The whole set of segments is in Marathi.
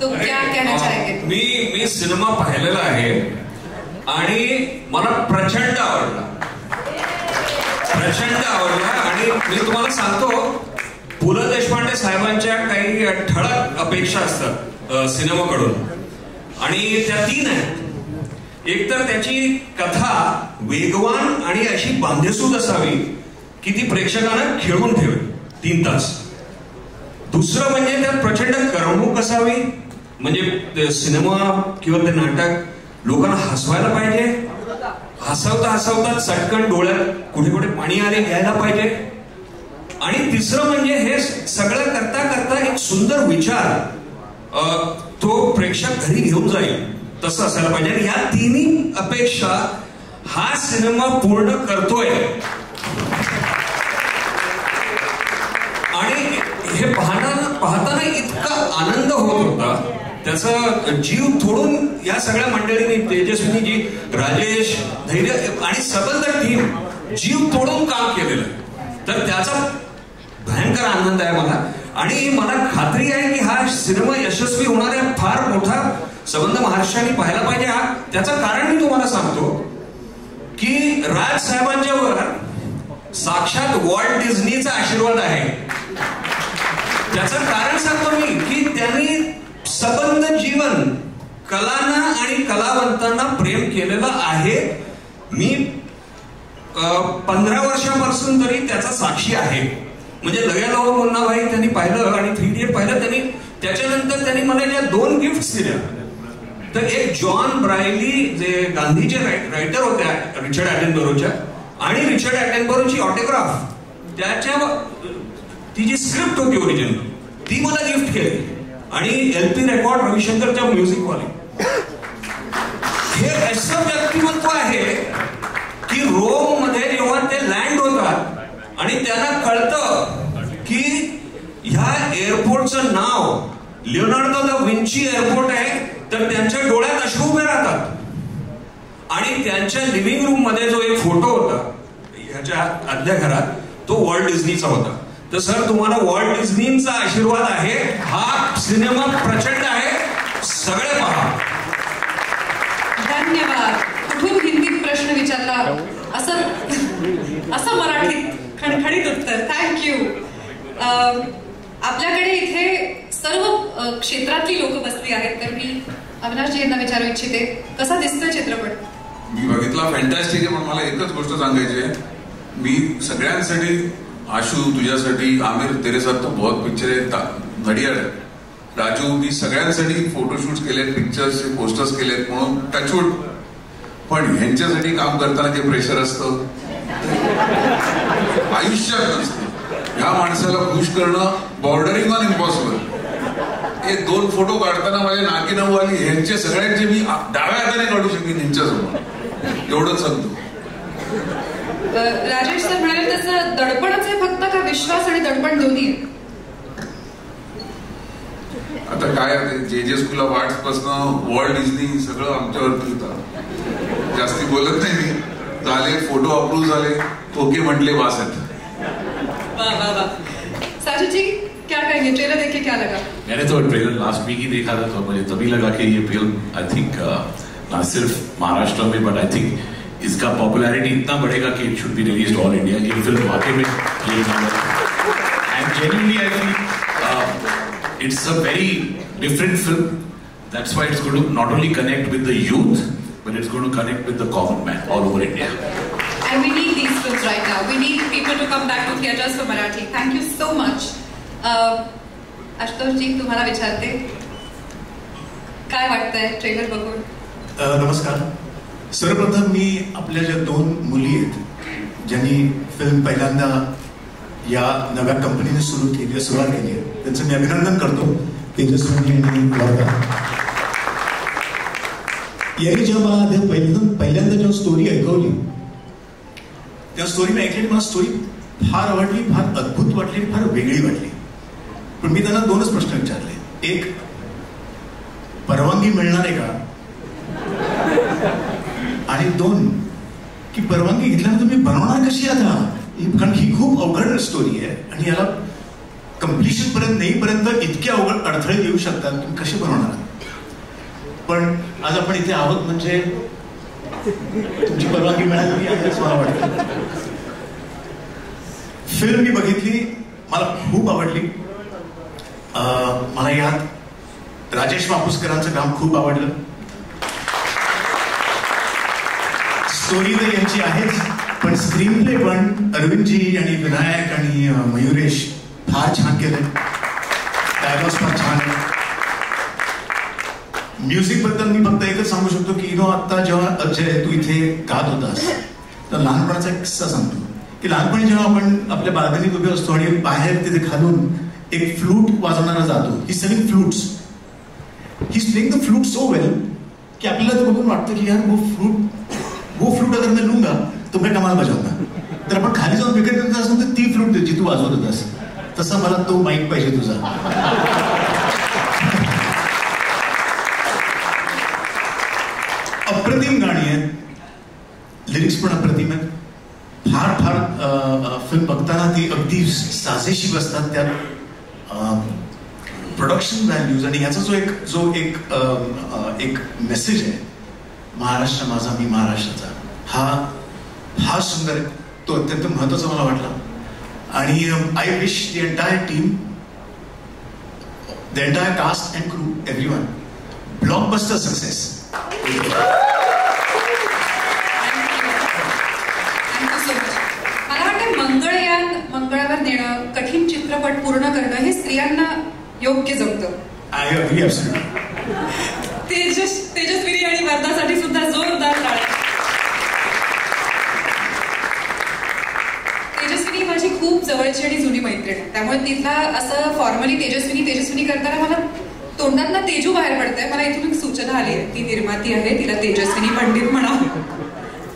तो क्या कहना चाहेंगे? मी सिनेमा पाहिलेला आहे आणि मला प्रचंड आवडला. आणि मी तुम्हाला सांगतो, पु ल देशपांडे साहेबांच्या काही ठळक अपेक्षा असतात सिनेमाकडून, आणि त्या 3 आहेत. एक तर त्याची कथा वेगवान आणि अशी बांधेसूद असावी की ती प्रेक्षकांना खेळून ठेवेल 3 तास. दुसरं म्हणजे त्यात प्रचंड करमणूक असावी, म्हणजे सिनेमा किंवा ते नाटक लोकांना हसवायला पाहिजे, हसवता चटकन डोळ्यात कुठे कुठे पाणी आले यायला पाहिजे. आणि तिसरं म्हणजे हे सगळं करता करता एक सुंदर विचार तो प्रेक्षक घरी घेऊन जाईल तसं असायला पाहिजे. आणि या 3 अपेक्षा हा सिनेमा पूर्ण करतोय. आणि हे पाहताना इतका आनंद होत होता, त्याचा जीव तोडून या सगळ्या मंडळींनी, तेजस्विनी, राजेश, धैर्य आणि सबंध टीम जीव तोडून काम केलेलं, तर त्याचा भयंकर आनंद आहे मला. आणि मला खात्री आहे की हा सिनेमा यशस्वी होणारा फार मोठा संबंध महाराष्ट्राने पाहायला पाहिजे. त्याचं कारण मी तुम्हाला सांगतो की राज साहेबांच्या वर साक्षात वॉल्ट डिझनीचा आशीर्वाद आहे. त्याचं कारण सांगतो मी की त्यांनी सबंध जीवन कलांना आणि कलावंतांना प्रेम केलेलं आहे. मी 15 वर्षापासून तरी त्याचा साक्षी आहे. म्हणजे लगेलो मुन्ना भाई त्यांनी पाहिलं आणि 3 इडियट पाहिलं त्यांनी. त्याच्यानंतर त्यांनी मला ज्या 2 गिफ्ट्स दिल्या, तर एक जॉन ब्रायली जे गांधीचे रायटर होत्या रिचर्ड ॲटनबरोच्या, आणि रिचर्ड ॲटनबरोची ऑटोग्राफ, त्याच्या ती जी स्क्रिप्ट होती ओरिजिनल ती मला गिफ्ट केली. आणि LP रेकॉर्ड रविशंकरच्या म्युझिकवाले. हे असं व्यक्तिमत्व आहे की रोम मध्ये जेव्हा ते लँड होतात आणि त्यांना कळतं की ह्या एअरपोर्टचं नाव लिओनार्डो दा विंची एअरपोर्ट आहे, तर त्यांच्या डोळ्यात अश्रू उभे राहतात. आणि त्यांच्या लिव्हिंग रूम मध्ये जो एक फोटो होता ह्याच्या आदल्या घरात, तो वॉल्ट डिझनीचा होता. तर सर, तुम्हाला वॉल्ट डिझनीचा आशीर्वाद आहे. हा सिनेमा प्रचंड आहे, सगळे पहा. धन्यवाद. कुठून हिंदीत प्रश्न विचारला असं मराठीत खणखणीत उत्तर. थँक्यू. आपल्याकडे इथे सर्व क्षेत्रातली लोक बसली आहेत, तर मी अविनाशजी यांना विचारू इच्छिते, कसा दिसतोय चित्रपट? मी बघितला, फॅन्टॅस्टिक आहे. पण मला एकच गोष्ट सांगायची आहे, मी सगळ्यांसाठी, आशू तुझ्यासाठी, आमिर तेरे साथ तो बहुत पिक्चर आहे, घडियाळ, राजू, मी सगळ्यांसाठी फोटोशूट्स केलेत, पिक्चर्स पोस्टर्स केलेत, म्हणून टचवूड. पण ह्यांच्यासाठी काम करताना जे प्रेशर असतं आयुष्यात नसतं. ह्या माणसाला खुश करणं बॉर्डरिंग ऑन इम्पॉसिबल. हे 2 फोटो काढताना माझ्या नाकी नऊ आली. ह्यांचे सगळ्यांचे मी डाव्या हाताने काढू शकेन ह्यांच्यासमोर, एवढंच सांगतो. राजेश सर म्हणाले तसं दडपणच आहे फक्त, का विश्वास आणि दडपण दोन्ही? आता काय, जे स्कूल ऑफ आर्ट्स पासून वॉल्ट डिझनी सगळं आमच्यावरती होतं. जास्ती बोलत नाही मी. झाले फोटो अप्रूव्ह झाले, ओके म्हटले, वास आहेत. साजू जी क्या कहेंगे? ट्रेलर देख के क्या लगा? मैंने तो ट्रेलर लास्ट वीक ही देखा था, तो मुझे तभी लगा कि ये फिल्म आई थिंक ना सिर्फ महाराष्ट्र में, बट आई थिंक इसका पॉपुलैरिटी इतना बढ़ेगा कि it should be released all India. ये फिल्म वाकई में and genuinely I think it's a very different film. That's why it's going to not only connect with the youth, but it's going to connect with the common man all over India. And we need these films right now. We need people to come back to theaters for Marathi. Thank you so much. Ashutosh ji, तुम्हाला विचारते, काय वाटतंय ट्रेलर बघून? नमस्कार. सर्वप्रथम मी आपल्या ज्या 2 मुली आहेत ज्यांनी फिल्म पहिल्यांदा या नव्या कंपनीने सुरुवात केली आहे, त्यांचं मी अभिनंदन करतो. तेजस्विनी आणि लॉर्डा यांनी जेव्हा मला पहिल्यांदा जेव्हा स्टोरी ऐकवली, त्या स्टोरी मी ऐकली, मला स्टोरी फार आवडली, फार अद्भुत वाटली, फार वेगळी वाटली. पण मी त्यांना 2च प्रश्न विचारले. एक, परवानगी मिळणार आहे का? आणि 2, की परवानगी घेतल्यानंतर तुम्ही बनवणार कशी आता? कारण ही खूप अवघड स्टोरी आहे आणि याला कम्प्लिशन पर्यंत नेईपर्यंत इतके अवघड अडथळे येऊ शकतात, तुम्ही कसे बनवणार? पण आज आपण इथे आहोत म्हणजे तुमची परवानगी मिळाली असं मला वाटतं. फिल्म मी बघितली, मला खूप आवडली. मला यात राजेश मापुसकरांचं काम खूप आवडलं. स्टोरी तर यांची आहेच, पण स्क्रीन प्ले पण अरविंदजी आणि विनायक आणि मयुरेश फार छान केले. डायलॉग्स फार छान आहे. म्युझिक बद्दल मी फक्त एकच सांगू शकतो की आता जेव्हा अजय तू इथे गात होतास तर लहानपणाचा एक किस्सा सांगतो की लहानपणी जेव्हा आपण आपल्या बाल्कनीत उभे असतो आणि बाहेर तिथे खालून एक फ्लूट वाजवणारा जातो, he selling flutes, he playing the flute so well की आपल्याला ते बघून वाटतं की यार वो फ्लूट अगर मैं लूंगा तो मैं कमाल बजावूंगा. तर आपण खाली जाऊन विकत घेत असतो तर ती फ्लूट जी तू वाजवत होतास, तसा मला तो माईक पाहिजे तुझा. अप्रतिम गाणी आहेत, लिरिक्स पण अप्रतिम आहेत. फार फार फिल्म बघताना ती अगदी साजेशी बसतात. त्यात प्रोडक्शन व्हॅल्यूज आणि ह्याचा जो एक मेसेज आहे, महाराष्ट्र माझा मी महाराष्ट्राचा, हा सुंदर आहे. तो अत्यंत महत्वाचा मला वाटला. आणि I wish the entire team, the entire cast and crew, everyone blockbuster success. मला वाटतं मंगळावर नेणं, कठीण चित्रपट पूर्ण करणं हे स्त्रियांना योग्य जमतं. I agree absolutely. तेजस्विनी आणि वर्धासाठी सुद्धा जोरदार टाळ्या. तेजस्विनी माझी खूप जवळची आणि जुनी मैत्रीण, त्यामुळे तिथला असं फॉर्मली तेजस्विनी करताना मला तोंडात ना तेजू बाहेर पडतंय. मला इथून एक सूचना आली आहे, ती निर्माती आहे, तिला तेजस्विनी पंडित म्हणा.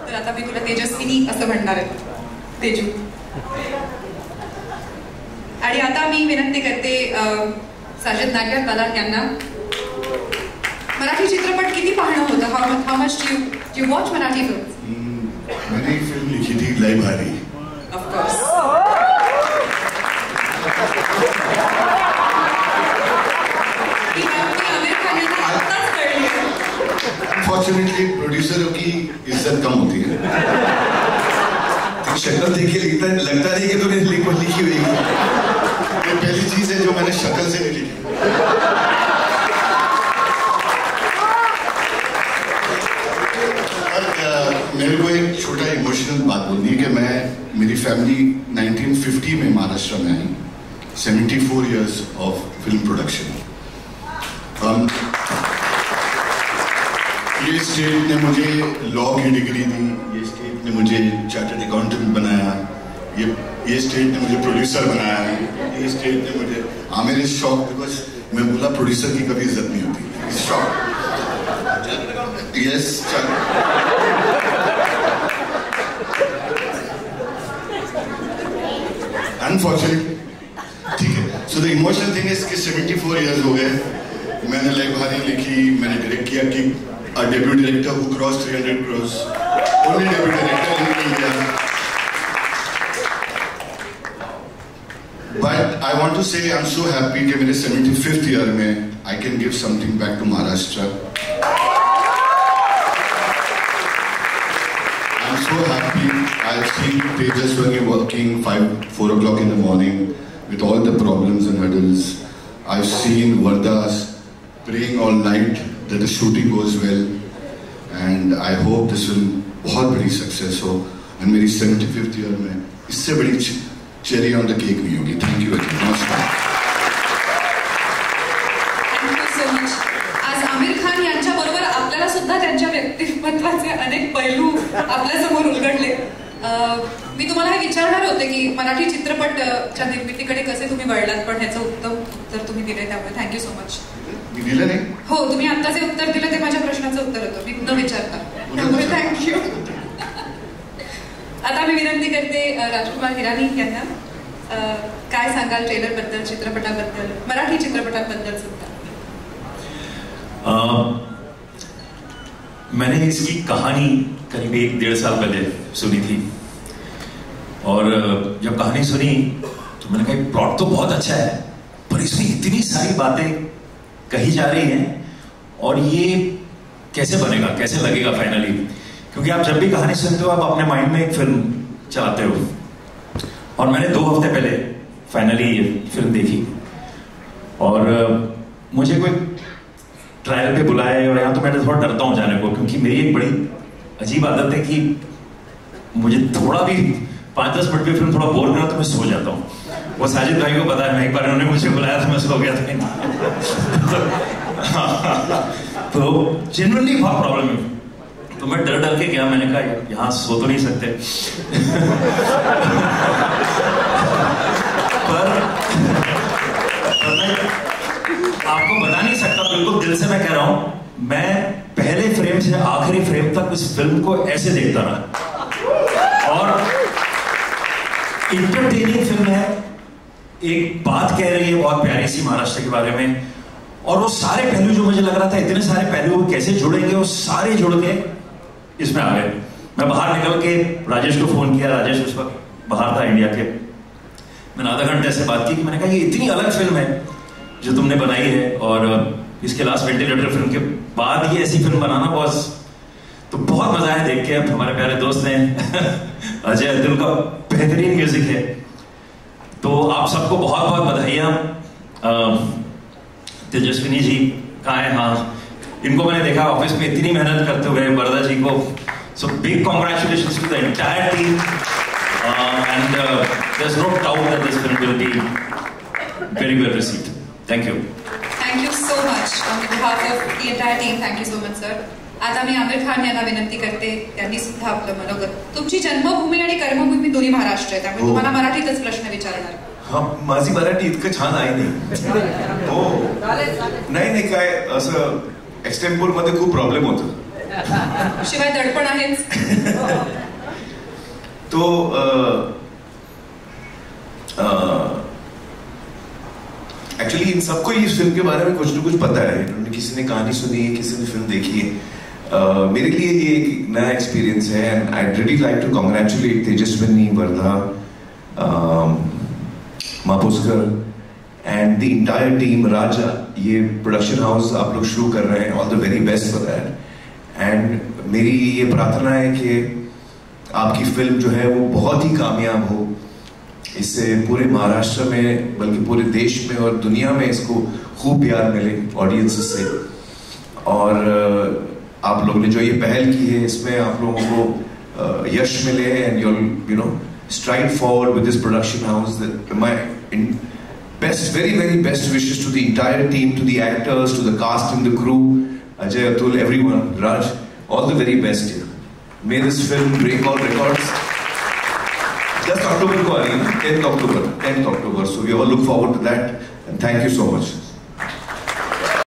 तर आता मी तुला तेजस्विनी असं म्हणणार आहे, तेजू. आणि आता मी विनंती करते साजिद नाडियाडवाला यांना, मराठी चित्रपट किती पाहणं होतं? How much you watch Marathi film? Maine film लिखी थी लय भारी. ऑफकोर्स. अनफॉर्चुनेटली प्रोड्यूसरों की इज्जत कम होती है. शक्ल देख के लगता नहीं कि तूने लिखी हुई. ये पहली चीज है जो मैंने शक्ल से नहीं लिखी. मेरे को एक छोटा इमोशनल बात बोलनी है कि मेरी फैमिली 1950 में महाराष्ट्र में आई. 74 years of film production. ये स्टेट ने मुझे लॉ की डिग्री दी, ये स्टेट ने मुझे चार्टर्ड अकाउंटेंट बनाया, ये स्टेट ने मुझे प्रोड्यूसर बनाया, ये स्टेट ने मुझे आमिर इज शॉक बिकॉज मैं बोला प्रोड्यूसर की कभी इज्जत नहीं होती. शॉक. यस. अनफॉर्चुनेटली ठीक है. So the emotional thing is कि 74 years हो गए. मैंने लय भारी लिखी, मैंने डायरेक्ट किया कि a debut director who crossed 300 crores, only debut director in India. But I want to say I'm so happy कि मेरे 75th year में I can give something back to Maharashtra. I'm so happy. I've seen Tejaswini working 4 o'clock in the morning with all the problems and hurdles. I've seen Vardas praying all night that the shooting goes well, and I hope this will बहुत बड़ी सक्सेस हो. and मेरी 75th year में इससे बड़ी चेरी ऑन द केक नहीं होगी. Thank you very much. नमस्कार. Thank you so much. आज आमिर खान यांच्या बरोबर आपल्याला सुद्धा त्यांच्या व्यक्तिमत्वाचे अनेक पैलू आपल्या समोर उलगडले. मी तुम्हाला हे विचारणार होते की मराठी चित्रपटच्या निर्मितीकडे कसे तुम्ही वळलात, पण ह्याचं उत्तम उत्तर तुम्ही दिले, त्यामुळे थँक्यू सो मच. मी दिलं नाही. हो, तुम्ही आता जे उत्तर दिलं ते माझ्या प्रश्नाचं उत्तर होतं, मी न विचारता, त्यामुळे थँक्यू. आता मी विनंती करते राजकुमार हिरानी यांना, काय सांगाल ट्रेलर बद्दल, चित्रपटाबद्दल, मराठी चित्रपटाबद्दल सुद्धा? मैंने इसकी कहानी करीब 1-1.5 साल पहले सुनी थी, और जब कहानी सुनी तो मैंने कहा प्लॉट तो बहुत अच्छा है, पर इसमें इतनी सारी बातें कही जा रही हैं, और ये कैसे बनेगा, कैसे लगेगा फाइनली? क्योंकि आप जब भी कहानी सुनते हो, आप अपने माइंड में एक फिल्म चलाते हो, और मैंने 2 हफ्ते पहले फाइनली ये फिल्म देखी, और मुझे कोई ट्रायल पे बुलाए, और यहाँ तो मैं थोड़ा डरता हूँ जाने को, क्योंकि मेरी एक बड़ी अजीब आदत है कि मुझे थोड़ा भी 5-10 मिनट की फिल्म थोड़ा बोर करा तो मैं सो जाता हूँ। वो साजिद भाई को पता है, मैं एक बार उन्होंने मुझे बुलाया था, मैं सो गया था। तो जेन्युइनली बहुत प्रॉब्लम है, तो मैं डर डर के गया, मैंने कहा यहाँ सो तो नहीं सकते। पर मैं आपको बता नहीं सकता, बिल्कुल दिल से मैं कह रहा हूं, मैं पहले फ्रेम से आखिरी फ्रेम तक इस फिल्म को ऐसे देखता रहा, और इंटरटेनिंग फिल्म है, एक बात कह रही है बहुत प्यारी सी महाराष्ट्र के बारे में, और वो सारे पहलू जो मुझे लग रहा था इतने सारे पहलू कैसे जुड़ेंगे, वो सारे जुड़ के इसमें आ गए। मैं बाहर निकल के राजेश को फोन किया, राजेश उस वक्त बाहर था इंडिया के, मैंने आधा घंटे से बात की कि मैंने कहा ये इतनी अलग फिल्म है जो तुमने बनाई है, और इसके लास्ट वेंटिलेटर फिल्म के बाद ये ऐसी फिल्म बनाना बॉस, तो बहुत मजा आया देख के। अब हमारे प्यारे दोस्त हैं अजय अतुल का बेहतरीन म्यूजिक है, तो आप सबको बहुत बहुत बधाइयाँ। तेजस्विनी जी कहाँ है? हाँ, इनको मैंने देखा ऑफिस में इतनी मेहनत करते हुए, वरदा जी को, so big congratulations to the entire team, and there is no doubt that this film will be very well received. Thank you. Thank you so much on behalf of the entire team. Thank you so much, sir. आता मी आमिर खान यांना विनंती करते, त्यांनी सुद्धा आपलं मनोगत. तुमची जन्मभूमी आणि कर्मभूमी दोन्ही महाराष्ट्र आहे, त्यामुळे तुम्हाला मराठीतच प्रश्न विचारणार. हा, माझी मराठी इतकं छान आहे नाही. हो, नाही काय असं एक्सटेम्पोर मध्ये खूप प्रॉब्लेम होतो, शिवाय दडपण आहेच. तो एक्चुअली इन सबको इस फिल्म के बारे में कुछ न कुछ पता है, इन्होंने किसी ने कहानी सुनी है, किसी ने फिल्म देखी है. मेरे लिए ये एक नया एक्सपीरियंस है, and I really like to congratulate Tejaswini, Wardha, Mapuskar and the entire team, Raja, ये प्रोडक्शन हाउस आप लोग शुरू कर रहे हैं, all the very best for that. And मेरी ये प्रार्थना है कि आपकी फिल्म जो है वो बहुत ही कामयाब हो, इससे पूरे महाराष्ट्र में बल्कि पूरे देश में और दुनिया में इसको खूब प्यार मिले ऑडियंस से. और आप लोगों ने जो ये पहल की है, इसमें आप लोगों को यश मिले, end you know stride forward with this production house. My best, very very best wishes to the entire team, to the actors, to the cast and the crew, Ajay, Atul, everyone, Raj, all the very best here. May this film break all records. Just October ko aa rahi hai na, 10th October, so we all look forward to that, and thank you so much.